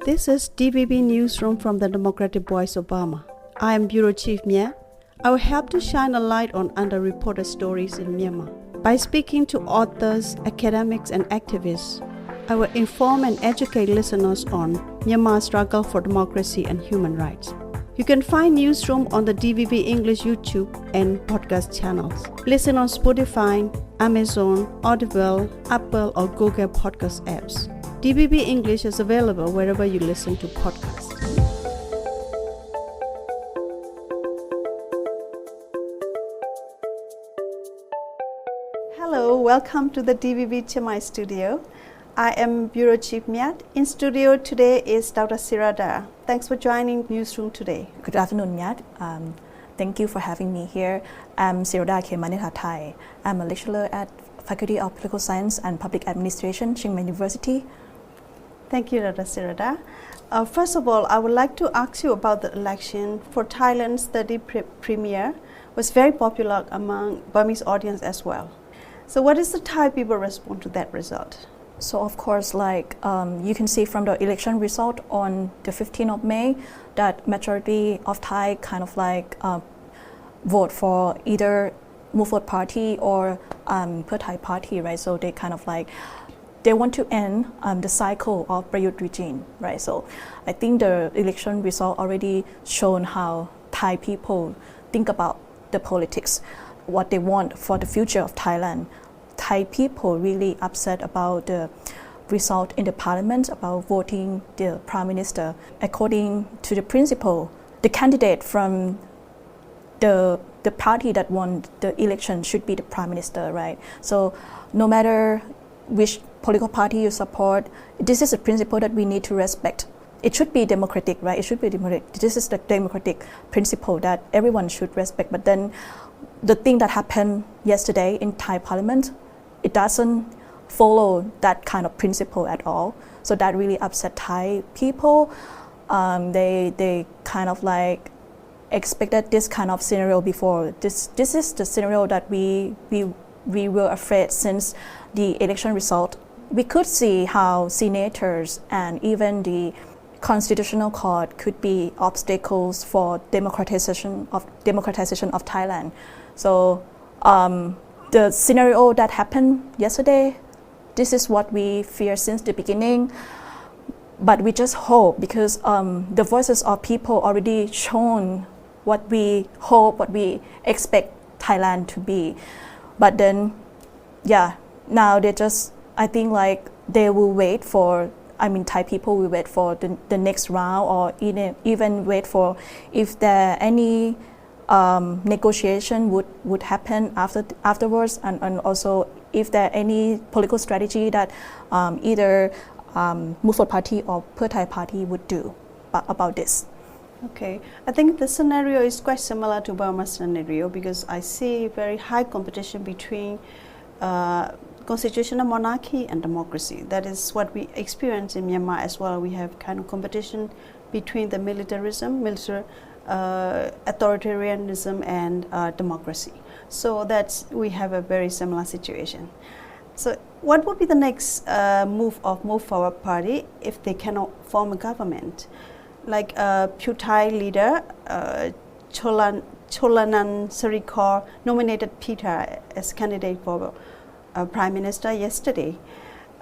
This is DVB Newsroom from the Democratic Voice of Burma. I am Bureau Chief Myat. I will help to shine a light on underreported stories in Myanmar. By speaking to authors, academics, and activists, I will inform and educate listeners on Myanmar's struggle for democracy and human rights. You can find Newsroom on the DVB English YouTube and podcast channels. Listen on Spotify, Amazon, Audible, Apple, or Google podcast apps. DVB English is available wherever you listen to podcasts. Hello, welcome to the DVB Chennai studio. I am Bureau Chief Myat. In studio today is Dr. Sirada. Thanks for joining Newsroom today. Good afternoon, Myat. Thank you for having me here. I'm Sirada Khemanitthathai. I'm a lecturer at Faculty of Political Science and Public Administration, Chiang Mai University. Thank you, Dr. Sirada. First of all, I would like to ask you about the election for Thailand's 30th premier. Was very popular among Burmese audience as well. So what is the Thai people response to that result? So of course, you can see from the election result on the 15th of May that majority of Thai vote for either Move Forward Party or Pheu Thai Party, right? So they want to end the cycle of Prayut regime, right? So I think the election result already shown how Thai people think about the politics, what they want for the future of Thailand. Thai people really upset about the result in the parliament about voting the prime minister. According to the principle, the candidate from the party that won the election should be the prime minister, right? So no matter which political party you support, this is a principle that we need to respect. It should be democratic, right? It should be democratic. This is the democratic principle that everyone should respect. But then the thing that happened yesterday in Thai parliament, it doesn't follow that kind of principle at all. So that really upset Thai people. They expected this kind of scenario before. This is the scenario that we were afraid since the election result. We could see how senators and even the Constitutional Court could be obstacles for democratization of Thailand. So the scenario that happened yesterday, this is what we fear since the beginning. But we just hope, because the voices of people already shown what we hope, what we expect Thailand to be. But then, now I think they will wait for, Thai people will wait for the next round, or even wait for if there any negotiation would happen afterwards, and also if there any political strategy that either Move Forward Party or Pheu Thai Party would do about this. Okay, I think the scenario is quite similar to Burma's scenario, because I see very high competition between constitutional monarchy and democracy. That is what we experience in Myanmar as well. We have kind of competition between the military authoritarianism and democracy. So we have a very similar situation. So what would be the next move of Move Forward Party if they cannot form a government? Like Pheu Thai leader Cholanan Sarikor nominated Peter as candidate for Prime Minister yesterday.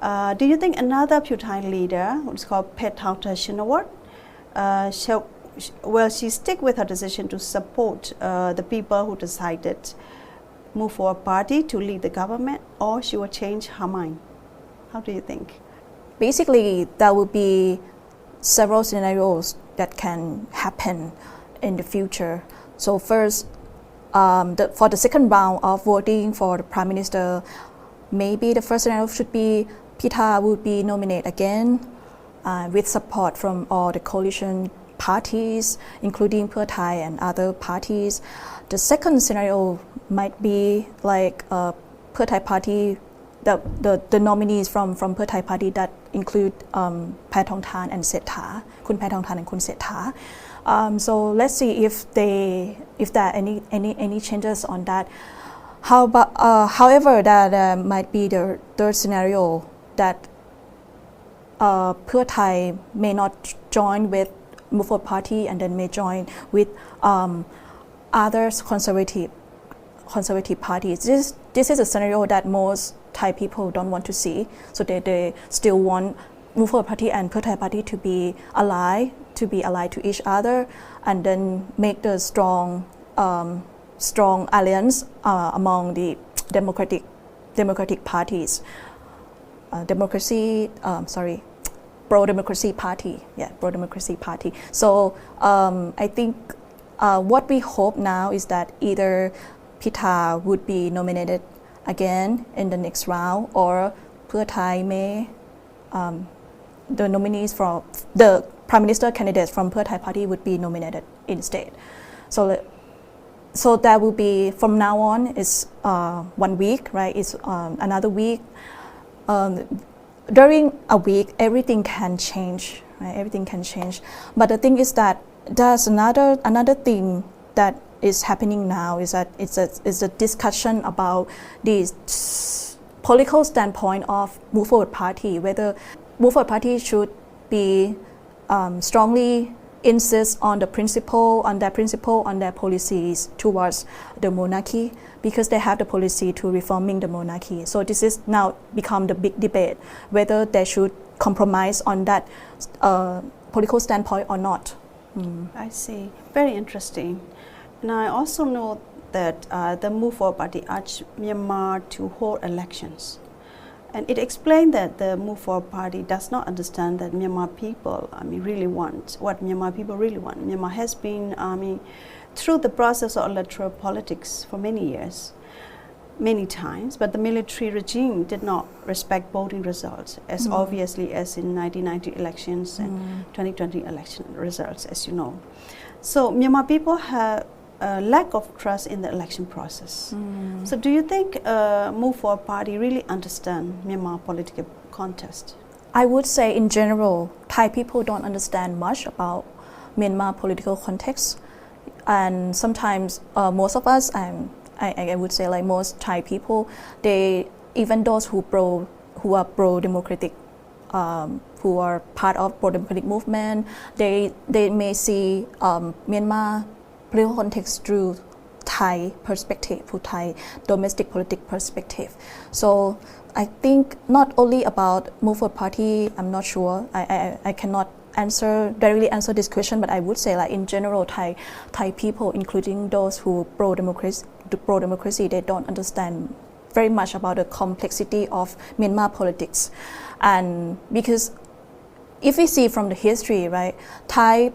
Do you think another Pheu Thai leader, who's called Phetauta Shinawat, will she stick with her decision to support the people who decided Move Forward Party to lead the government, or she will change her mind? How do you think? Basically, there will be several scenarios that can happen in the future. So first, for the second round of voting for the Prime Minister, maybe the first scenario should be Peter would be nominated again with support from all the coalition parties, including Pheu Thai and other parties. The second scenario might be Pheu Thai Party, the nominees from Pheu Thai Party that include Paetongtarn and Sethar, Kun Paetongtarn and Kun Sethar. So let's see if there are any changes on that. However, that might be the third scenario that Pheu Thai may not join with Move Forward Party and then may join with other conservative parties. This is a scenario that most Thai people don't want to see. So they still want Move Forward Party and Pheu Thai Party to be allied to each other, and then make the strong alliance among the democratic parties. Pro-democracy party. Yeah, pro-democracy party. So I think what we hope now is that either Pitha would be nominated again in the next round, or Pheu Thai may, the nominees from the Prime Minister candidates from Pheu Thai party would be nominated instead. So that will be, from now on, is 1 week, right? It's another week. During a week, everything can change, right? Everything can change. But the thing is that there's another thing that is happening now is that it's a discussion about the political standpoint of Move Forward Party, whether Move Forward Party should be strongly insist on their principle, on their policies towards the monarchy, because they have the policy to reforming the monarchy. So this is now become the big debate, whether they should compromise on that political standpoint or not. I see. Very interesting. And I also know that the Move Forward Party urged Myanmar to hold elections. And it explained that the Move Forward Party does not understand that Myanmar people, really want what Myanmar people really want. Myanmar has been, through the process of electoral politics for many years, many times, but the military regime did not respect voting results as obviously as in 1990 elections and 2020 election results, as you know. So Myanmar people have a lack of trust in the election process. So do you think Move Forward Party really understand Myanmar political contest? I would say in general, Thai people don't understand much about Myanmar political context. And sometimes most of us, I would say like most Thai people, they, even those who are pro-democratic, who are part of pro-democratic movement, they may see Myanmar political context through Thai perspective, through Thai domestic political perspective. So I think not only about Move Forward Party, I'm not sure, I cannot directly answer this question, but I would say like in general Thai people, including those who pro-democracy, they don't understand very much about the complexity of Myanmar politics. And because if we see from the history, right, Thai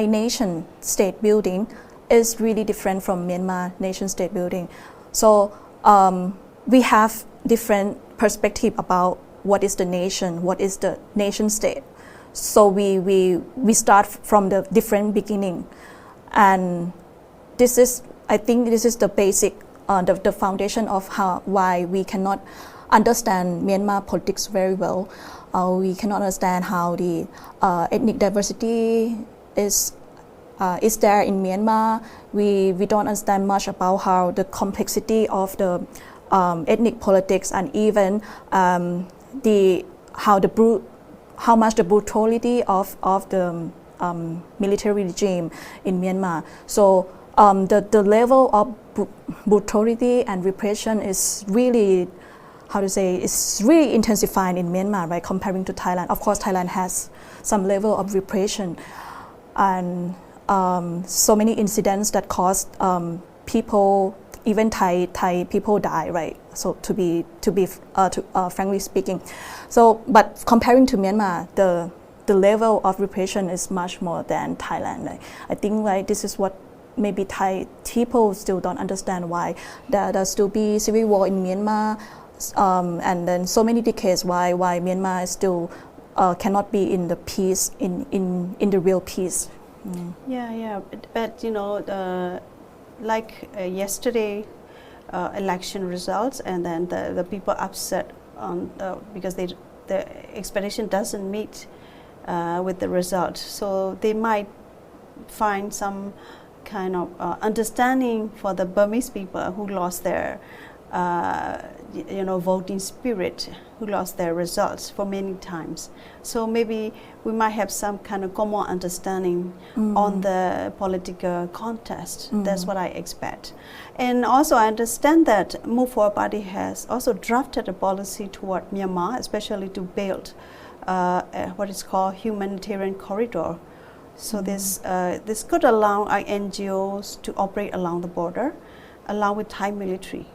nation state building is really different from Myanmar nation state building. So we have different perspective about what is the nation, what is the nation state. So we start from the different beginning, and I think this is the basic, the foundation of why we cannot understand Myanmar politics very well. We cannot understand how the ethnic diversity is there in Myanmar. We don't understand much about how the complexity of the ethnic politics, and even how much the brutality of the military regime in Myanmar. So the level of brutality and repression is really, it's really intensifying in Myanmar, right, comparing to Thailand. Of course, Thailand has some level of repression, and so many incidents that caused people, even Thai people die, right? So to be frankly speaking, so but comparing to Myanmar, the level of repression is much more than Thailand. Right? I think like this is what maybe Thai people still don't understand, why there still be civil war in Myanmar, and then so many decades why Myanmar still cannot be in the peace, in the real peace. Yeah, but you know, like yesterday election results, and then the people upset on because the expectation doesn't meet with the result, so they might find some kind of understanding for the Burmese people who lost their voting spirit, who lost their results for many times. So maybe we might have some kind of common understanding on the political contest. That's what I expect. And also I understand that Move Forward Party has also drafted a policy toward Myanmar, especially to build what is called humanitarian corridor. So this could allow our NGOs to operate along the border, along with Thai military,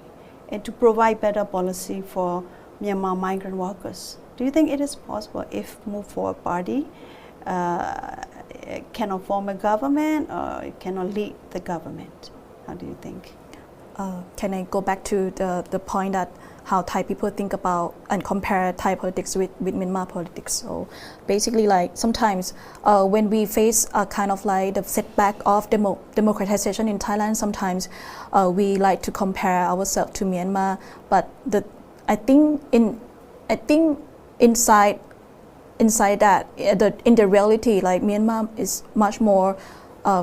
and to provide better policy for Myanmar migrant workers. Do you think it is possible if Move Forward Party cannot form a government or cannot lead the government? How do you think? Can I go back to the point that how Thai people think about and compare Thai politics with Myanmar politics? So basically, like sometimes when we face a kind of like the setback of democratization in Thailand, sometimes we like to compare ourselves to Myanmar. But I think inside that, in the reality, like Myanmar is much more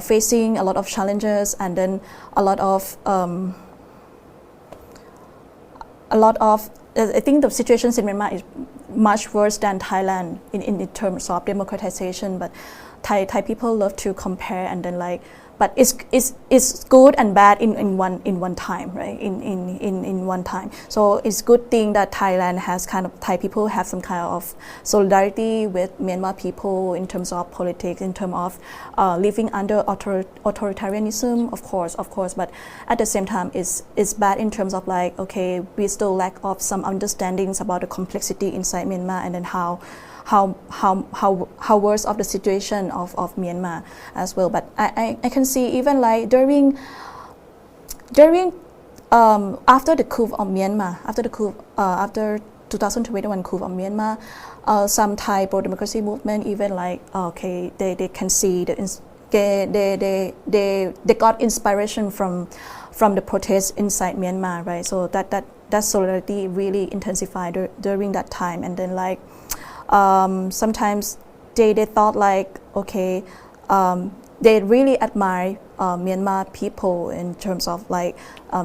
facing a lot of challenges, and then a lot of I think the situations in Myanmar is much worse than Thailand in terms of democratization. But Thai people love to compare, and then like, but it's good and bad in one time, right? In one time. So it's good thing that Thailand has kind of, Thai people have some kind of solidarity with Myanmar people in terms of politics, in terms of living under authoritarianism, of course. But at the same time, it's bad in terms of like, okay, we still lack of some understandings about the complexity inside Myanmar, and then how worse of the situation of Myanmar as well. But I can see even like during after the coup of Myanmar, after 2021 coup of Myanmar, some Thai pro-democracy movement even like, okay, they can see they got inspiration from the protests inside Myanmar, right? So that solidarity really intensified during that time. And then like sometimes they thought like, okay, they really admire Myanmar people in terms of like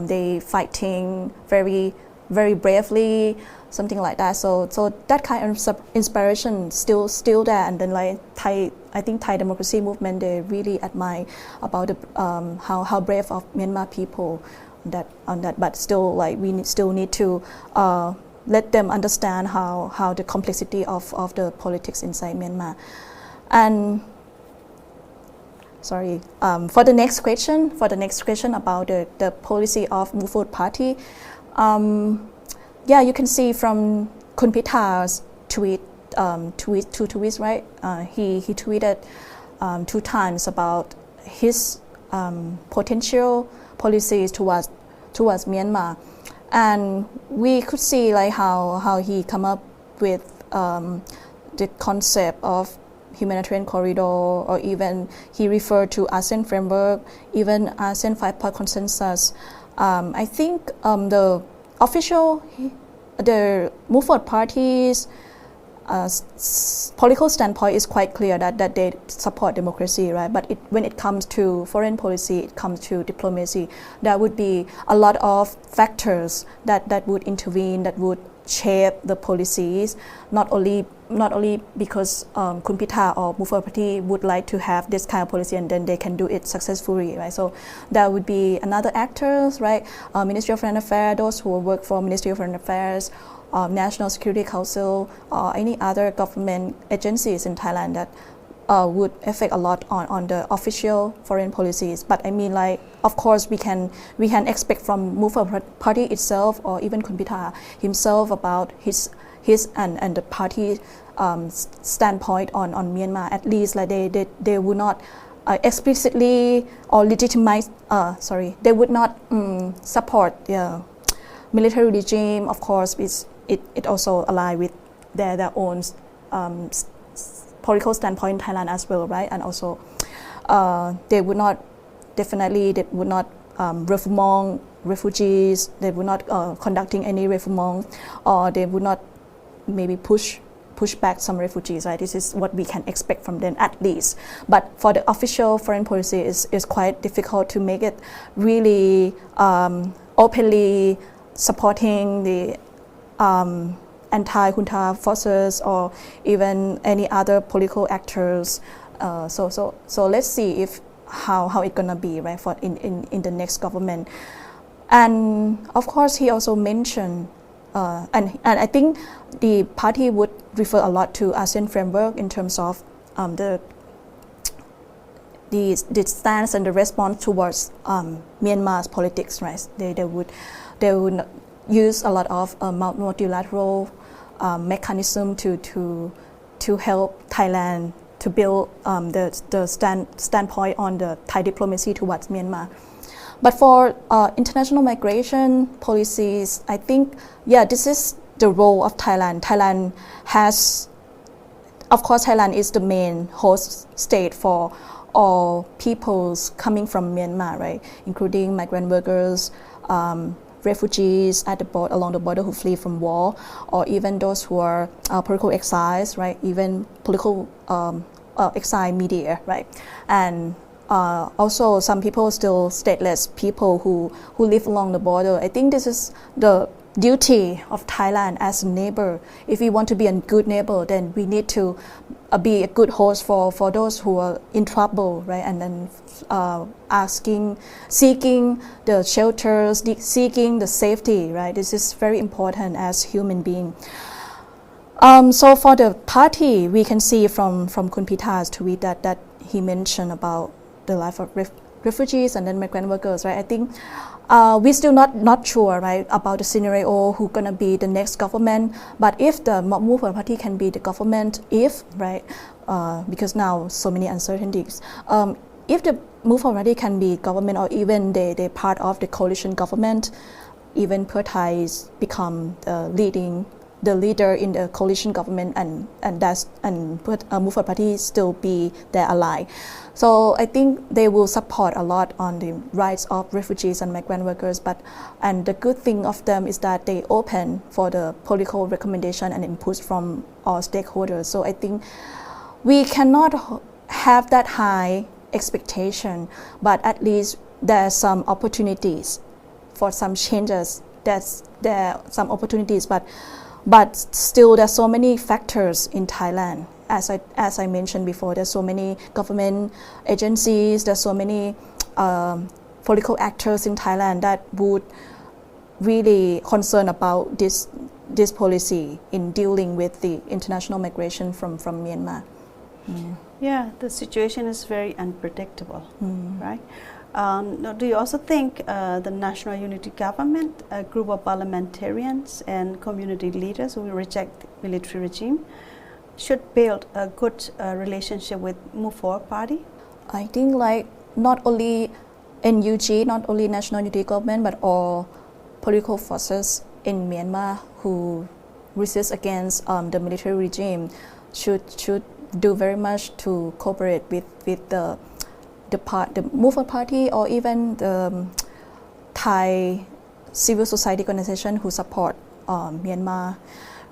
they fighting very bravely, something like that. So that kind of inspiration still there. And then like I think Thai democracy movement, they really admire about the, how brave of Myanmar people on that. But still like we still need to let them understand how the complexity of the politics inside Myanmar. And sorry, for the next question about the policy of Move Forward Party, yeah, you can see from Kun Pitha's two tweets, right? He tweeted 2 times about his potential policies towards Myanmar. And we could see like how he come up with the concept of humanitarian corridor, or even he referred to ASEAN framework, even ASEAN 5-point consensus. I think the Move Forward Party's political standpoint is quite clear that they support democracy, right? But when it comes to foreign policy, it comes to diplomacy, there would be a lot of factors that would intervene, that would shape the policies, not only because Kun Pitha or Move Forward Party would like to have this kind of policy and then they can do it successfully, right? So there would be another actors, right? Ministry of Foreign Affairs, those who work for Ministry of Foreign Affairs, National Security Council, or any other government agencies in Thailand that would affect a lot on the official foreign policies. But I mean, like, of course, we can expect from Move Forward Party itself, or even Kun Pitha himself, about his and the party standpoint on Myanmar. At least, like they would not explicitly or legitimize. They would not support the military regime. Of course, it also align with their own political standpoint in Thailand as well, right? And also, they would not refoulement refugees. They would not conducting any refoulement, or they would not maybe push back some refugees, right? This is what we can expect from them, at least. But for the official foreign policy, is quite difficult to make it really openly supporting the anti-junta forces or even any other political actors. So let's see if how it's gonna be, right, for in the next government. And of course, he also mentioned, and I think the party would refer a lot to ASEAN framework in terms of the stance and the response towards Myanmar's politics, right? They would use a lot of multilateral mechanism to help Thailand to build the standpoint on the Thai diplomacy towards Myanmar. But for international migration policies, I think, this is the role of Thailand. Thailand is the main host state for all peoples coming from Myanmar, right, including migrant workers, refugees at along the border who flee from war, or even those who are political exiles, right, even political exile media, right, and also some people still stateless people who live along the border. I think this is the duty of Thailand as a neighbor. If we want to be a good neighbor, then we need to be a good host for those who are in trouble, right? And then seeking the shelters, seeking the safety, right? This is very important as human being. So for the party, we can see from Kun Pitha's tweet that he mentioned about the life of refugees and then migrant workers, right? I think we're still not sure, right, about the scenario who's gonna be the next government. But if the Movement Party can be the government, because now so many uncertainties, if the Movement Party can be government, or even they part of the coalition government, even Pheu Thai become the leader in the coalition government, and Movement Party still be their ally. So I think they will support a lot on the rights of refugees and migrant workers. And the good thing of them is that they open for the political recommendation and inputs from all stakeholders. So I think we cannot have that high expectation, but at least there are some opportunities for some changes. There are some opportunities, but still there's so many factors in Thailand. As I mentioned before, there's so many government agencies, there's so many political actors in Thailand that would really concern about this policy in dealing with the international migration from Myanmar. Yeah, the situation is very unpredictable, right? Do you also think the National Unity Government, a group of parliamentarians and community leaders who reject the military regime, should build a good relationship with Move Forward Party? I think not only NUG, not only National Unity Government, but all political forces in Myanmar who resist against the military regime should do very much to cooperate with the Move Forward Party, or even the Thai civil society organization who support Myanmar,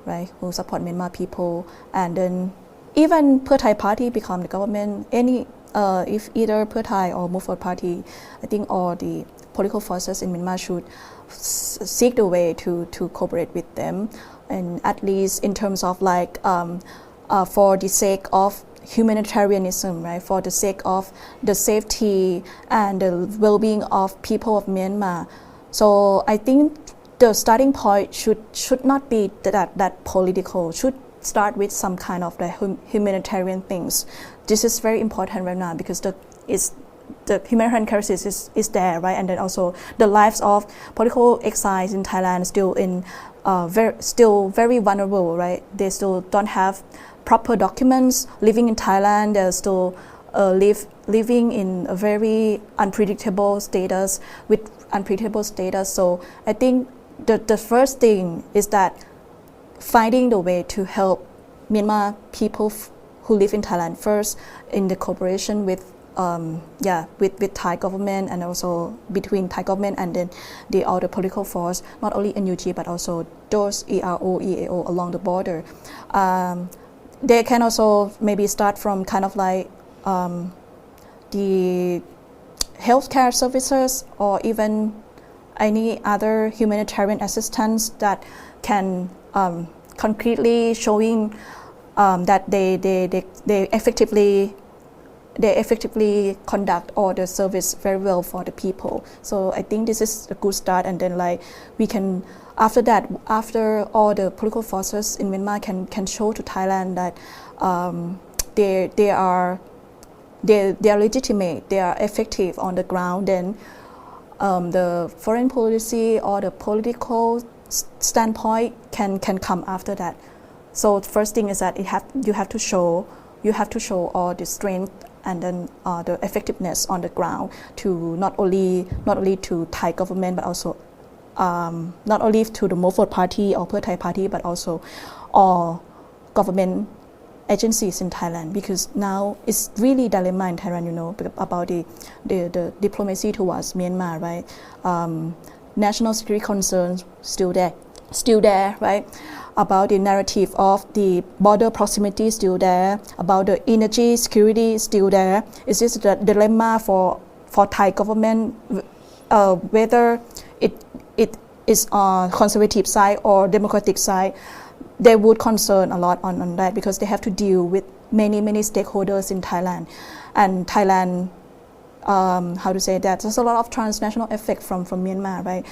right? Who support Myanmar people, and then even Pheu Thai Party become the government. If either Pheu Thai or Move Forward Party, I think all the political forces in Myanmar should seek the way to cooperate with them, and at least in terms of for the sake of humanitarianism, right? For the sake of the safety and the well-being of people of Myanmar. So I think the starting point should not be that political. Should start with some kind of the humanitarian things. This is very important right now because the humanitarian crisis is there, right? And then also the lives of political exiles in Thailand still very vulnerable, right? They still don't have proper documents. Living in Thailand, they're still living in a very unpredictable status. So I think the first thing is that finding the way to help Myanmar people who live in Thailand first in the cooperation with Thai government, and also between Thai government and then the other political force, not only NUG but also those ERO, EAO along the border. They can also maybe start from kind of the healthcare services, or even any other humanitarian assistance that can concretely showing that they effectively conduct all the service very well for the people. So I think this is a good start, and then like we can after that, after all the political forces in Myanmar can show to Thailand that they are legitimate, they are effective on the ground, then the foreign policy or the political standpoint can come after that. So the first thing is that you have to show all the strength and then the effectiveness on the ground to not only to Thai government, but also not only to the Mofot Party or Thai Party, but also all government agencies in Thailand, because now it's really dilemma in Thailand, about the diplomacy towards Myanmar, right? National security concerns still there, right? About the narrative of the border proximity still there, about the energy security still there. It's just the dilemma for Thai government, whether it is on conservative side or democratic side. They would concern a lot on that, because they have to deal with many stakeholders in Thailand, and Thailand, how to say that, there's a lot of transnational effect from Myanmar, right?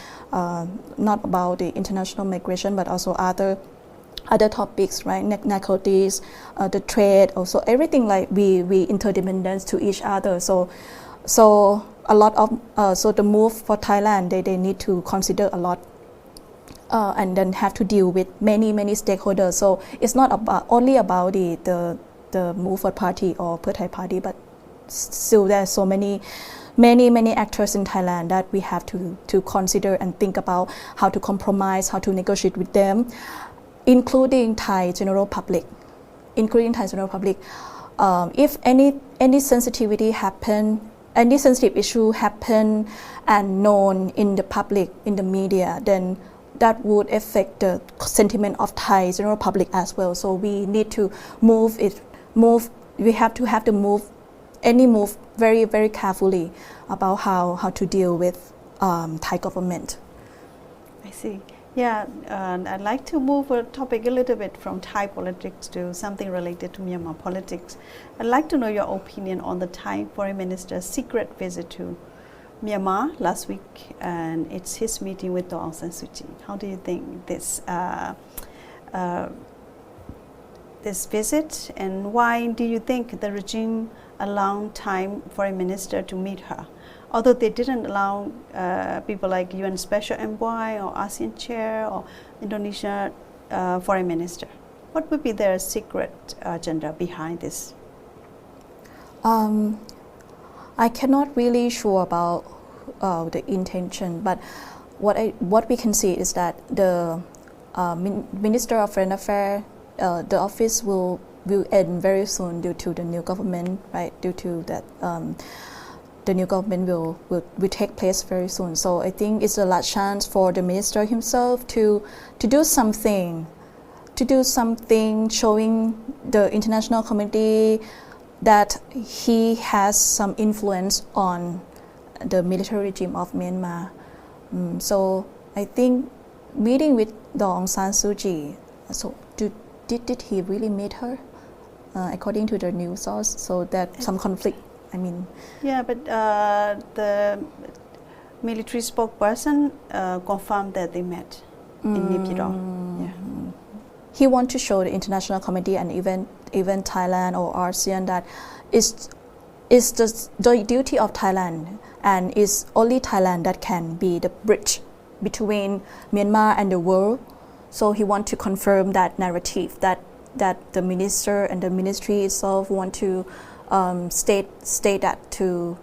Not about the international migration, but also other topics, right? Narcotics, the trade, also everything, like we interdependent to each other. So a lot of so the move for Thailand, they need to consider a lot. And then have to deal with many stakeholders. So it's not only about the Mofot Party or Thai Party, but still there's so many actors in Thailand that we have to consider and think about how to compromise, how to negotiate with them, including Thai general public. If any sensitivity happen, any sensitive issue happen and known in the public, in the media, then that would affect the sentiment of Thai general public as well. So we need to we have to move very, very carefully about how to deal with Thai government. I see. Yeah, I'd like to move a topic a little bit from Thai politics to something related to Myanmar politics. I'd like to know your opinion on the Thai Foreign Minister's secret visit to Myanmar last week, and it's his meeting with Aung San Suu Kyi. How do you think this visit, and why do you think the regime allowed Thai Foreign Minister to meet her, although they didn't allow people like UN Special Envoy or ASEAN Chair or Indonesia Foreign Minister? What would be their secret agenda behind this? I cannot really sure about the intention, but what we can see is that the Minister of Foreign Affairs, the office will end very soon due to the new government, right? Due to that, the new government will take place very soon. So I think it's a large chance for the minister himself to do something showing the international community that he has some influence on the military regime of Myanmar. So I think meeting with Aung San Suu Kyi, so did he really meet her? According to the news source, so that some conflict, I mean. Yeah, but the military spokesperson confirmed that they met in Naypyidaw. Yeah. He wants to show the international community and even Thailand or ASEAN that it's the duty of Thailand, and it's only Thailand that can be the bridge between Myanmar and the world. So he wants to confirm that narrative that the minister and the ministry itself want to state that to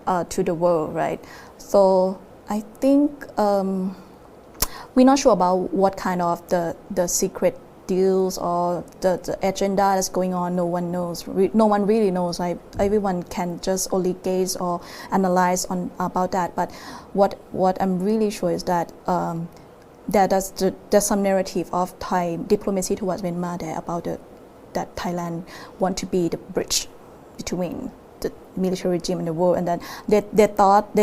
the world, right? So I think we're not sure about what kind of the secret deals or the agenda that's going on. No one knows. No one really knows. Like, everyone can just only gaze or analyze on about that. But what I'm really sure is that there's some narrative of Thai diplomacy towards Myanmar there about that Thailand want to be the bridge between the military regime in the world, and then they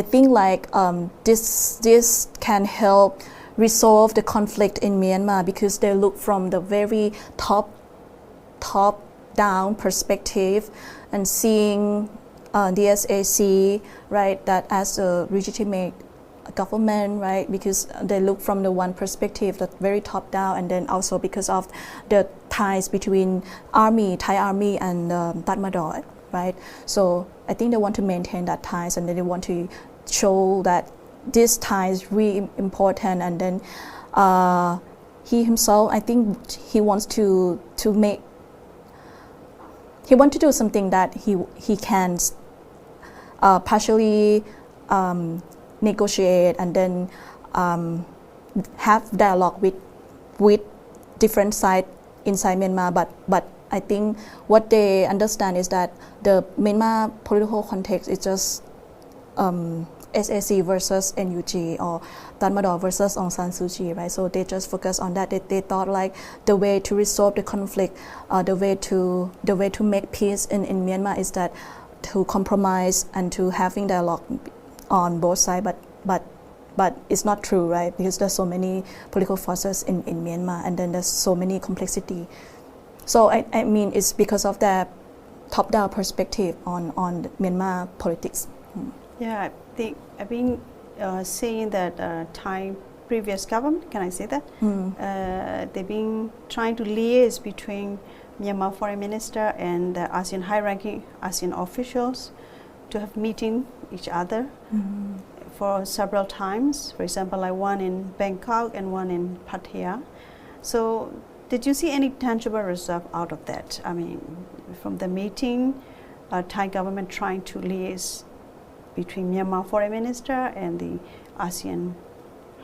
think like this can help resolve the conflict in Myanmar because they look from the very top down perspective and seeing the SAC, right, that as a legitimate government, right, because they look from the one perspective, the very top down, and then also because of the ties between Thai army and Tatmadaw, right. So I think they want to maintain that ties, and then they want to show that this tie is really important, and then he himself, I think he wants to do something that he can partially negotiate and then have dialogue with different sides inside Myanmar. But I think what they understand is that the Myanmar political context is just SAC versus NUG or Tatmadaw versus Aung San Suu Kyi, right? So they just focus on that. They thought like the way to resolve the conflict, the way to make peace in Myanmar is that to compromise and to having dialogue on both sides. But it's not true, right? Because there's so many political forces in Myanmar, and then there's so many complexity. So I mean, it's because of that top-down perspective on Myanmar politics. Yeah, I think I've been seeing that Thai previous government, can I say that? They've been trying to liaise between Myanmar foreign minister and the ASEAN high-ranking ASEAN officials to have meeting each other for several times. For example, like one in Bangkok and one in Pattaya. So did you see any tangible result out of that? I mean, from the meeting, Thai government trying to liaise between Myanmar foreign minister and the ASEAN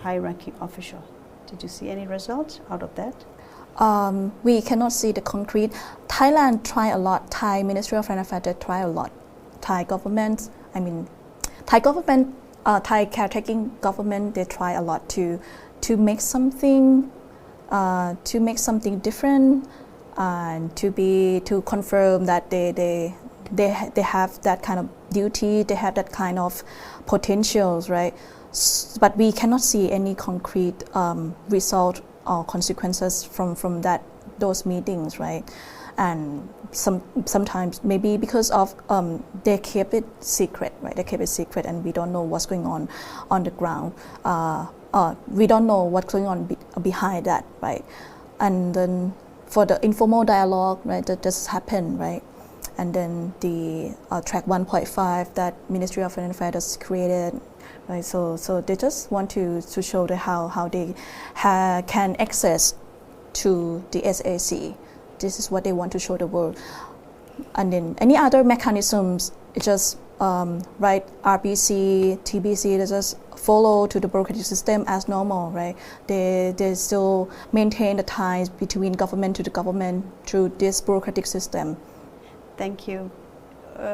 high-ranking official. Did you see any results out of that? We cannot see the concrete. Thailand try a lot. Thai Ministry of Foreign Affairs they try a lot. Thai government, Thai caretaking government, they try a lot to make something different, and to confirm that they have that kind of duty, they have that kind of potentials, right? But we cannot see any concrete result or consequences from those meetings, right? And sometimes maybe because of they keep it secret, right? They keep it secret, and we don't know what's going on the ground. We don't know what's going on behind that, right? And then for the informal dialogue, right, that just happened, right? And then the track 1.5 that Ministry of Foreign Affairs has created, right? So they just want to show how they can access to the SAC. This is what they want to show the world. And then any other mechanisms, it's just right, RBC, TBC, they just follow to the bureaucratic system as normal, right? They still maintain the ties between government to the government through this bureaucratic system. Thank you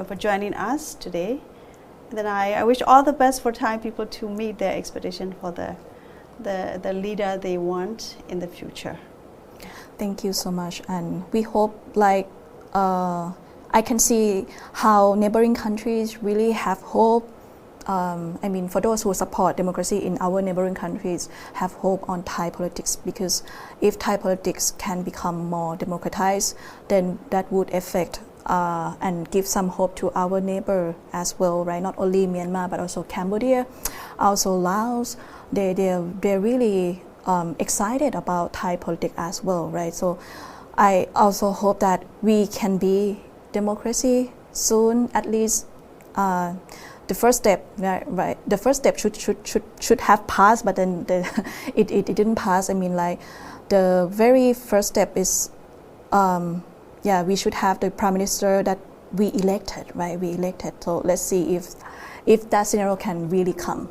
for joining us today. And then I wish all the best for Thai people to meet their expectation for the leader they want in the future. Thank you so much, and we hope like I can see how neighboring countries really have hope. I mean, for those who support democracy in our neighboring countries, have hope on Thai politics, because if Thai politics can become more democratized, then that would affect and give some hope to our neighbor as well, right? Not only Myanmar but also Cambodia, also Laos. They're really excited about Thai politics as well, right? So I also hope that we can be democracy soon, at least. The first step, right? The first step should have passed, but then it didn't pass. I mean, like the very first step is, we should have the prime minister that we elected, right? We elected. So let's see if that scenario can really come.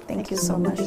Thank you so much.